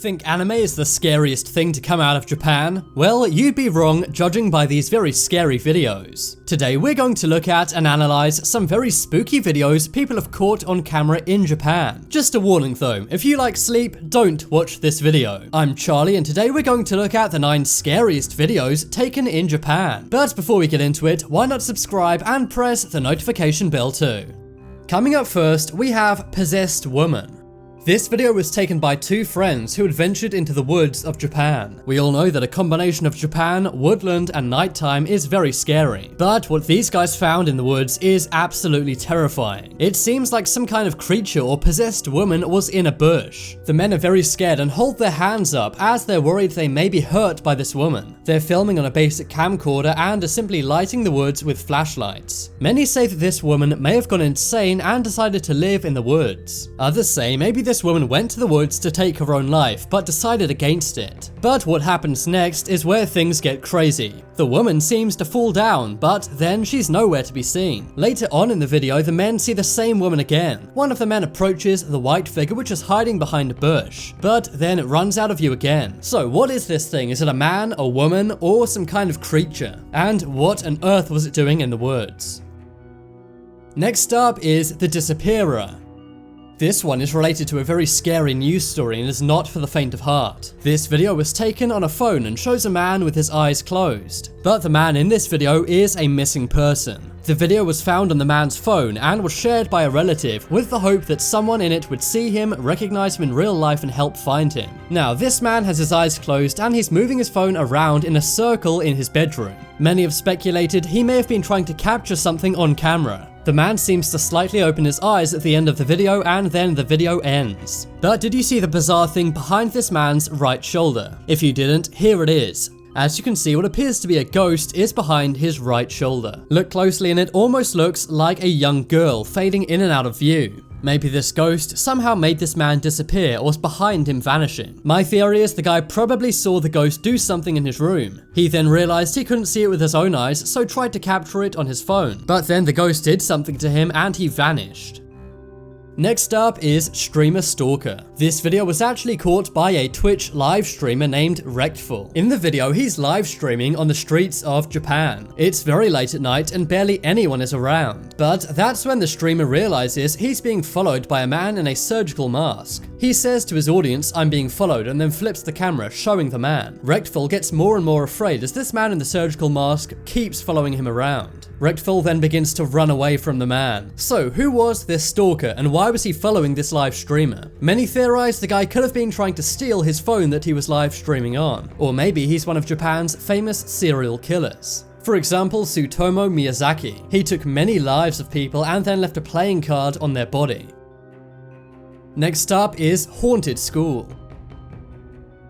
Think anime is the scariest thing to come out of Japan? Well, you'd be wrong judging by these very scary videos. Today we're going to look at and analyze some very spooky videos people have caught on camera in Japan. Just a warning though, if you like sleep, don't watch this video. I'm Charlie and today we're going to look at the 9 scariest videos taken in Japan. But before we get into it, why not subscribe and press the notification bell too. Coming up first, we have Possessed Woman. This video was taken by 2 friends who had ventured into the woods of Japan. We all know that a combination of Japan, woodland, and nighttime is very scary. But what these guys found in the woods is absolutely terrifying. It seems like some kind of creature or possessed woman was in a bush. The men are very scared and hold their hands up as they're worried they may be hurt by this woman. They're filming on a basic camcorder and are simply lighting the woods with flashlights. Many say that this woman may have gone insane and decided to live in the woods. Others say maybe this woman went to the woods to take her own life, but decided against it. But what happens next is where things get crazy. The woman seems to fall down, but then she's nowhere to be seen. Later on in the video, the men see the same woman again. One of the men approaches the white figure which is hiding behind a bush, but then it runs out of view again. So what is this thing? Is it a man, a woman, or some kind of creature? And what on earth was it doing in the woods? Next up is the Disappearer. This one is related to a very scary news story and is not for the faint of heart. This video was taken on a phone and shows a man with his eyes closed. But the man in this video is a missing person. The video was found on the man's phone and was shared by a relative with the hope that someone in it would see him, recognize him in real life and help find him. Now, this man has his eyes closed and he's moving his phone around in a circle in his bedroom. Many have speculated he may have been trying to capture something on camera. The man seems to slightly open his eyes at the end of the video and then the video ends. But did you see the bizarre thing behind this man's right shoulder? If you didn't, here it is. As you can see, what appears to be a ghost is behind his right shoulder. Look closely and it almost looks like a young girl fading in and out of view. Maybe this ghost somehow made this man disappear or was behind him vanishing. My theory is the guy probably saw the ghost do something in his room. He then realized he couldn't see it with his own eyes, so tried to capture it on his phone. But then the ghost did something to him and he vanished. Next up is Streamer Stalker. This video was actually caught by a Twitch live streamer named Rectful. In the video, he's live streaming on the streets of Japan. It's very late at night and barely anyone is around. But that's when the streamer realizes he's being followed by a man in a surgical mask. He says to his audience, "I'm being followed," and then flips the camera, showing the man. Rectful gets more and more afraid as this man in the surgical mask keeps following him around. Rectful then begins to run away from the man. So who was this stalker and why was he following this live streamer? Many theorize the guy could have been trying to steal his phone that he was live streaming on. Or maybe he's one of Japan's famous serial killers. For example, Tsutomu Miyazaki. He took many lives of people and then left a playing card on their body. Next up is Haunted School.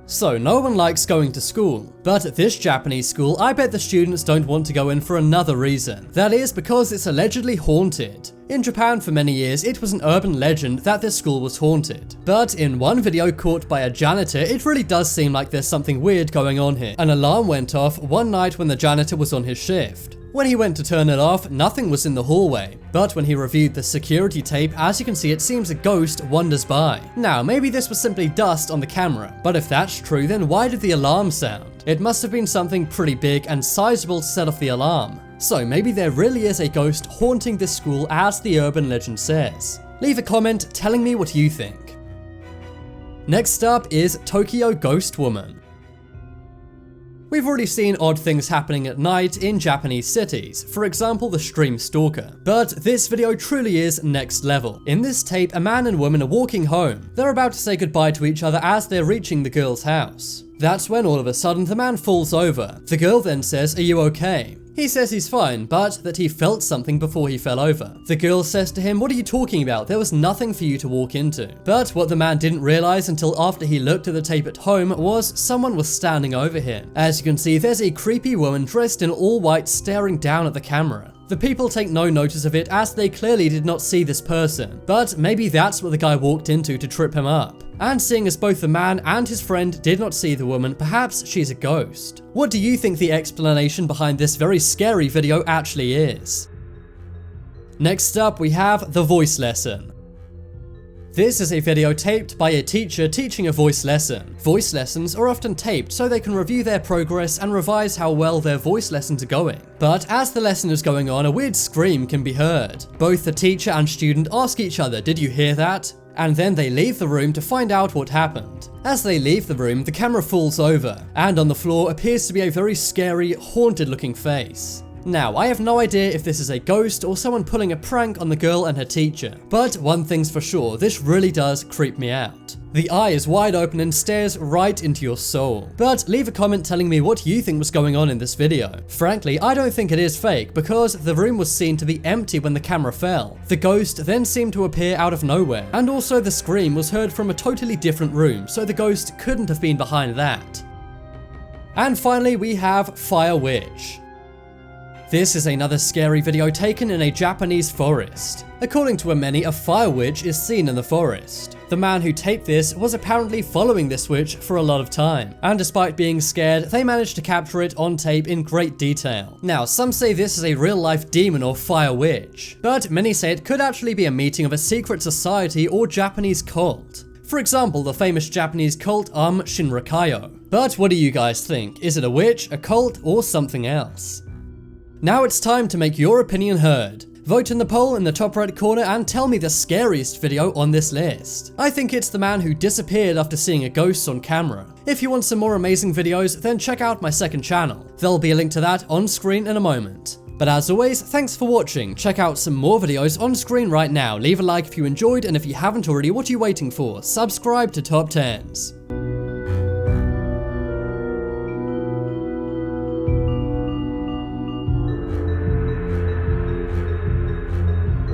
So, no one likes going to school, but at this Japanese school, I bet the students don't want to go in for another reason. That is because it's allegedly haunted. In Japan for many years, it was an urban legend that this school was haunted. But in one video caught by a janitor, it really does seem like there's something weird going on here. An alarm went off one night when the janitor was on his shift. When he went to turn it off, nothing was in the hallway. But when he reviewed the security tape, as you can see, it seems a ghost wanders by. Now, maybe this was simply dust on the camera, but if that's true, then why did the alarm sound? It must have been something pretty big and sizable to set off the alarm. So maybe there really is a ghost haunting this school as the urban legend says. Leave a comment telling me what you think. Next up is Tokyo Ghost Woman. We've already seen odd things happening at night in Japanese cities, for example the stream stalker. But this video truly is next level. In this tape, a man and woman are walking home. They're about to say goodbye to each other as they're reaching the girl's house. That's when all of a sudden the man falls over. The girl then says, "Are you okay?" He says he's fine, but that he felt something before he fell over. The girl says to him, "What are you talking about? There was nothing for you to walk into." But what the man didn't realize until after he looked at the tape at home was someone was standing over him. As you can see, there's a creepy woman dressed in all white staring down at the camera. The people take no notice of it as they clearly did not see this person, but maybe that's what the guy walked into to trip him up. And seeing as both the man and his friend did not see the woman, perhaps she's a ghost. What do you think the explanation behind this very scary video actually is? Next up we have The Voice Lesson. This is a video taped by a teacher teaching a voice lesson. Voice lessons are often taped so they can review their progress and revise how well their voice lessons are going. But as the lesson is going on, a weird scream can be heard. Both the teacher and student ask each other, "Did you hear that?" And then they leave the room to find out what happened. As they leave the room, the camera falls over, and on the floor appears to be a very scary, haunted looking face. Now, I have no idea if this is a ghost or someone pulling a prank on the girl and her teacher, but one thing's for sure, this really does creep me out. The eye is wide open and stares right into your soul. But leave a comment telling me what you think was going on in this video. Frankly, I don't think it is fake because the room was seen to be empty when the camera fell. The ghost then seemed to appear out of nowhere, and also the scream was heard from a totally different room, so the ghost couldn't have been behind that. And finally, we have Fire Witch. This is another scary video taken in a Japanese forest. According to many, a fire witch is seen in the forest. The man who taped this was apparently following this witch for a lot of time, and despite being scared, they managed to capture it on tape in great detail. Now, some say this is a real-life demon or fire witch, but many say it could actually be a meeting of a secret society or Japanese cult. For example, the famous Japanese cult Shinrikyo. But what do you guys think? Is it a witch, a cult, or something else? Now it's time to make your opinion heard. Vote in the poll in the top right corner and tell me the scariest video on this list. I think it's the man who disappeared after seeing a ghost on camera. If you want some more amazing videos, then check out my second channel. There'll be a link to that on screen in a moment. But as always, thanks for watching. Check out some more videos on screen right now. Leave a like if you enjoyed, and if you haven't already, what are you waiting for? Subscribe to Top 10s.